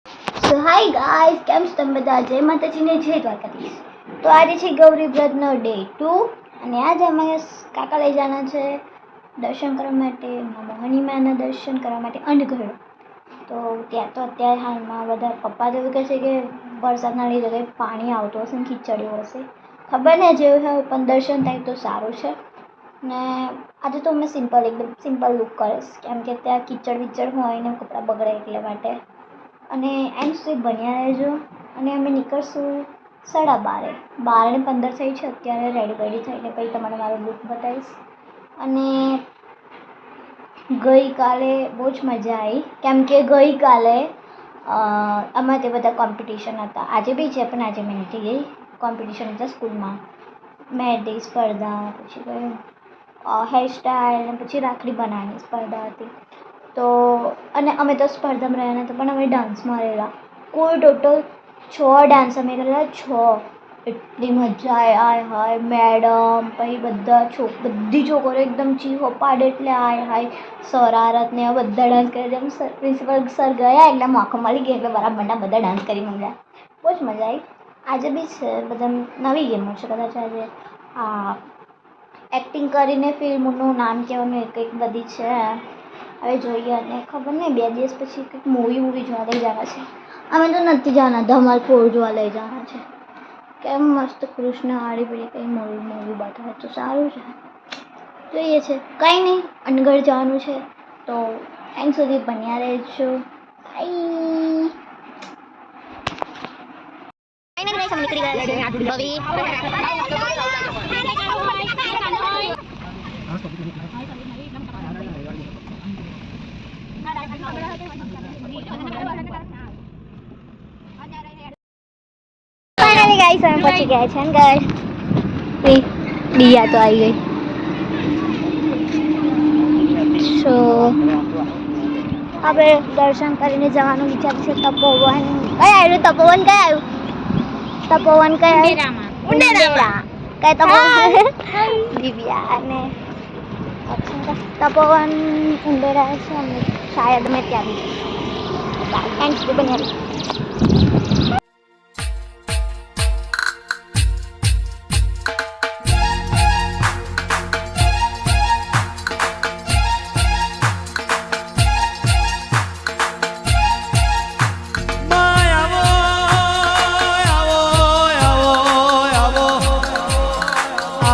સો hi guys, કેમ છો તમે બધા? જય માતાજીને જય દ્વારકાધીશ. તો આજે છે ગૌરી વ્રતનો ડે 2 અને આજે અમે કાકા લઈ જવાના છે દર્શન કરવા માટે, મોહની માના દર્શન કરવા માટે અંડગઢ. તો ત્યાં તો અત્યારે હાલમાં બધા પપ્પા તો એવું કહે છે કે વરસાદના લીધે પાણી આવતું હશે ને ખીચડ્યું હશે, ખબર નહીં જેવું હોય પણ દર્શન થાય તો સારું છે. ને આજે તો અમે એકદમ સિમ્પલ લુક કરીશ કેમ કે ત્યાં કીચડ હોય ને કપડાં બગડે એટલે માટે. અને એન્ડ સુધી બન્યા રહેજો અને અમે નીકળશું 12:30 થઈ છે અત્યારે. રેડી થઈને પછી તમારે મારો લુક બતાવીશ. અને ગઈકાલે બહુ જ મજા આવી કેમ કે ગઈકાલે અમારે તે બધા કોમ્પિટિશન હતા. આજે બી છે પણ આજે મેં નથી ગઈ. કોમ્પિટિશન હતા સ્કૂલમાં, મહેંદી સ્પર્ધા, પછી કઈ હેરસ્ટાઈલ ને પછી રાખડી બનાવવાની સ્પર્ધા હતી. તો અને અમે તો સ્પર્ધામાં રહ્યા નહોતા પણ અમે ડાન્સમાં રહેલા. કુલ ટોટલ 6 ડાન્સ અમે કરેલા. 6 એટલી મજા આય હાય મેડમ પછી બધી છોકરીઓ એકદમ ચીહો પાડે એટલે હાય શરારત ને બધા ડાન્સ કરે. જેમ પ્રિન્સિપલ સર ગયા એટલે મોકો મળી ગયો એટલે બરાબરના બધા ડાન્સ કરી મંગ્યા. બહુ જ મજા આવી. આજે બી છે બધા નવી ગેમો છે. કદાચ આજે એક્ટિંગ કરીને ફિલ્મનું નામ કહેવાનું કંઈક બધી છે. હવે જોઈએ અને ખબર નહીં 2 દિવસ પછી કંઈક મૂવી જોવા લઈ જવાના છે. અમે તો નથી જવાના, ધમાલ 4 જોવા લઈ જવાના છે. કેમ મસ્ત કૃષ્ણ આડી પડી કંઈ મૂવી બતાવે તો સારું છે. જોઈએ છે કંઈ નહીં, અંડગઢ જવાનું છે તો એન્ડ સુધી બન્યા રહેજો. ફાઇનલી ગાઈસ અમે પહોંચી ગયા છે ગાઈસ. દિયા તો આવી ગઈ. સો આપણે દર્શન કરીને જવાનું વિચાર છે. તપોવન કઈ આવ્યું? તપોવન કઈ ઉંડેરા કઈ તપોવન દિવ્યા અને તપોવન ઉંડેરા છે અને શાયદ મેં ત્યાં એન્ડ સુધી બન્યા.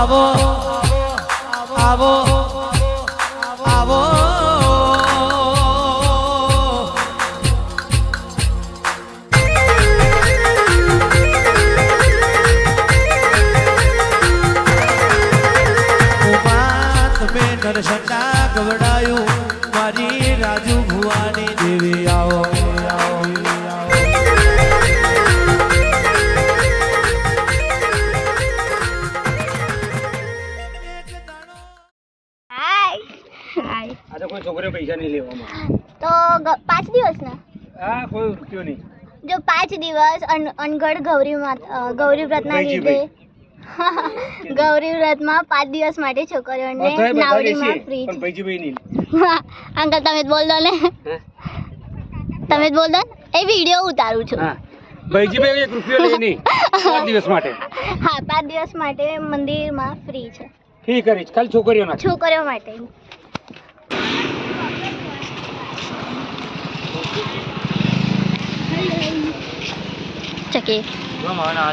આવો તમે નરસંડા ગવડાયું મારી રાજુ ભુવાની દેવી આવો. કોઈ છોકરીઓ પૈસા નહીં લેવામાં તો 5 દિવસ ને હા કોઈ રૂપિયો નહીં. જો 5 દિવસ અનગઢ ગૌરી વ્રતના લીધે ગૌરી વ્રતમાં 5 દિવસ માટે છોકરીઓને નાવડીમાં ફ્રી છે. અંકલ તમે જ બોલ દો ને, તમે જ બોલ દો. એ વિડીયો ઉતારું છું. ભાઈજીભાઈ 1 રૂપિયો લે નહીં 5 દિવસ માટે. હા 5 દિવસ માટે મંદિરમાં ફ્રી છે. ફ્રી કરી છે ખાલી છોકરીઓ માટે.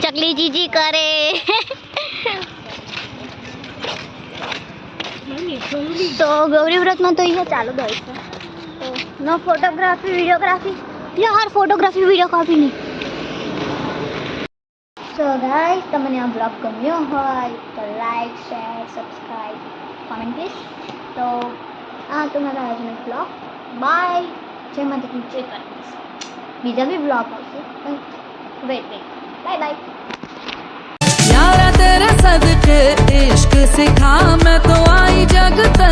ચકલી જીજી કરે. તો ગૌરી વ્રતમાં તો અહીંયા ચાલુ જ હોય છે. તો નો ફોટોગ્રાફી વિડીયોગ્રાફી યાર વિડીયોગ્રાફી નહીં. સો ગાઈસ, તમને આ બ્લોગ ગમ્યો હોય તો like, share, subscribe, comment please. તો આ તમારા આજનો બ્લોગ. બાય. જય માતાજી જય દ્વારકાધીશ. બીજા બી બ્લોગ આવશે પણ वेट बाय बाय. यारा तेरे सदके इश्क सिखा मैं तो आई जग तक.